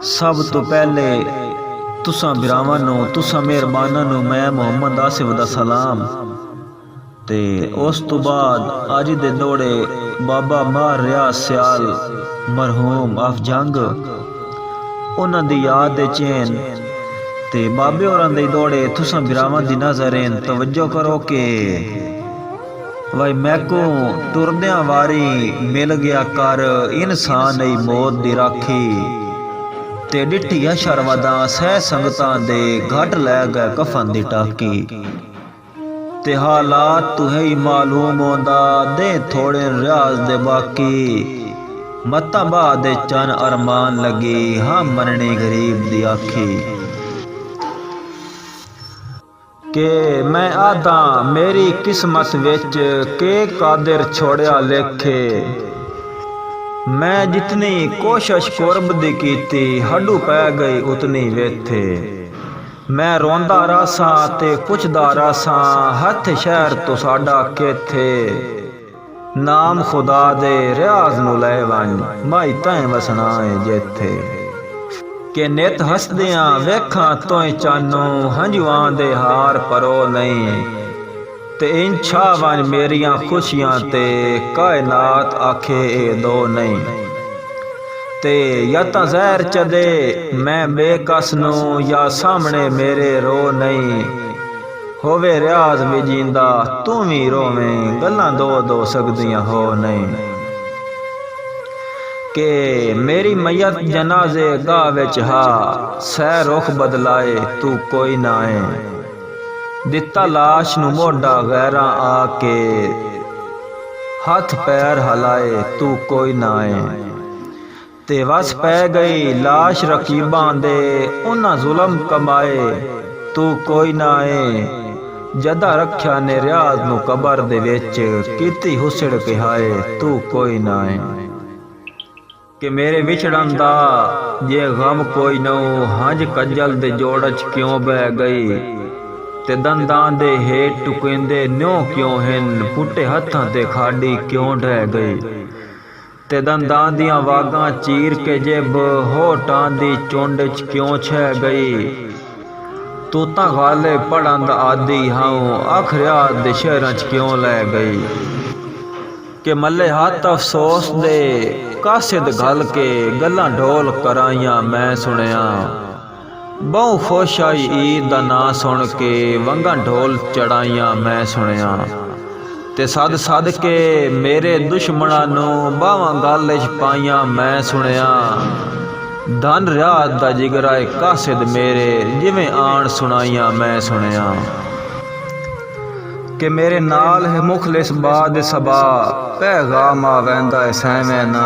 सब तो पहले तुसा बिरावां नूं, तुसा मेहरबानां नूं मैं मुहम्मद आसिफ दा सलाम। ते उस तो बाद अज दे दौड़े बाबा मार रियाज सियाल मरहूम अफजंग उन्हां दी याद दे चैन ते बाबे होरां दे दौड़े तुसा बिरावां दी नज़रें तवज्जो करो के भाई मैको टुरदियां वारी मिल गया कर इंसान ई मौत दी राखी ते डिठी शरवदा सह संगतां दे घट लै गए कफन दी टाकी ते हालात तुहे ही मालूम होंदा दे थोड़े रियाज दे बाकी मत्ता बाद चन अरमान लगी हाँ मननी गरीब दी आखी के मैं आदा मेरी किस्मत विच के कादिर छोड़िया लेखे मैं जितनी कोशिश कुर्ब दी कीती हड्डू पै गई उतनी वेथे मैं रोंदा रासा ते पुछदा रासा हथ शहर तो साडा केथे नाम खुदा दे रियाज नू लै वन माई तैं वसना है जेथे के नित हसदियां वेखां तोय चानो हंजुआं दे हार परो नहीं ते इंछा वन मेरियां खुशियां ते कायनात आखे ए दो नहीं ते या ता जहर चदे मैं बेकस नू या सामने मेरे रो नहीं होवे रियाज भी जींदा तू भी रोवें गल्लां दो दो सकदियां हो नहीं के मेरी मैयत जनाजे गाह विच हा सै रुख बदलाए तू कोई ना है दिता लाश नू मोढ़ा गैरां आके हथ पैर हलाए तू कोई ना है ते वस पै गई लाश रकीबां दे उन्हां जुल्म कमाए तू कोई ना है जदा रख्या ने रियाज नू कबर दे विच कीती हुसड़ कहाए तू कोई ना है कि मेरे विछड़न दा जे गम कोई नौ हंज कजल दे जोड़च क्यों बह गई ते दंदां दे हेठ टुकेंदे न्यों क्यों हिन पुट्टे हत्थां ते खाड़ी क्यों ढह गई ते दंदां दियां वागां चीर के जेब होठां दी चुंड च क्यों छह गई तू तां गाले पढ़न दा आदि हाऊं आखरिया दे शहरां च क्यों लै गई के मल्ले हाथ अफसोस दे कासिद गल के गल्लां ढोल कराइयां मैं सुनिया बहु खुश आई ईद दा नां सुन के वंगा ढोल चढ़ाइयां मैं सुनिया ते सद सद के मेरे दुश्मनां नू बावां गल च पाइयां मैं सुनिया धन रियाज दा जिगरा कासिद मेरे जिवें आण सुनाइयां मैं सुनिया कि मेरे नाल है मुखलिस बाद सबा पैगाम आवेंदा सैवें ना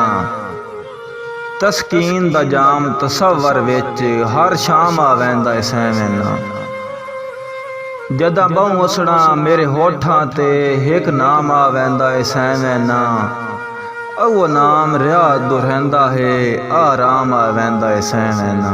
तस्कीन दा जाम तसव्वर विच हर शाम आवेंदा सैवें ना जदा बहु उसड़ा मेरे होठां ते एक नाम आवेंदा सैवें ना वो नाम रियाज दो रहिंदा है आराम आवेंदा सैवें ना।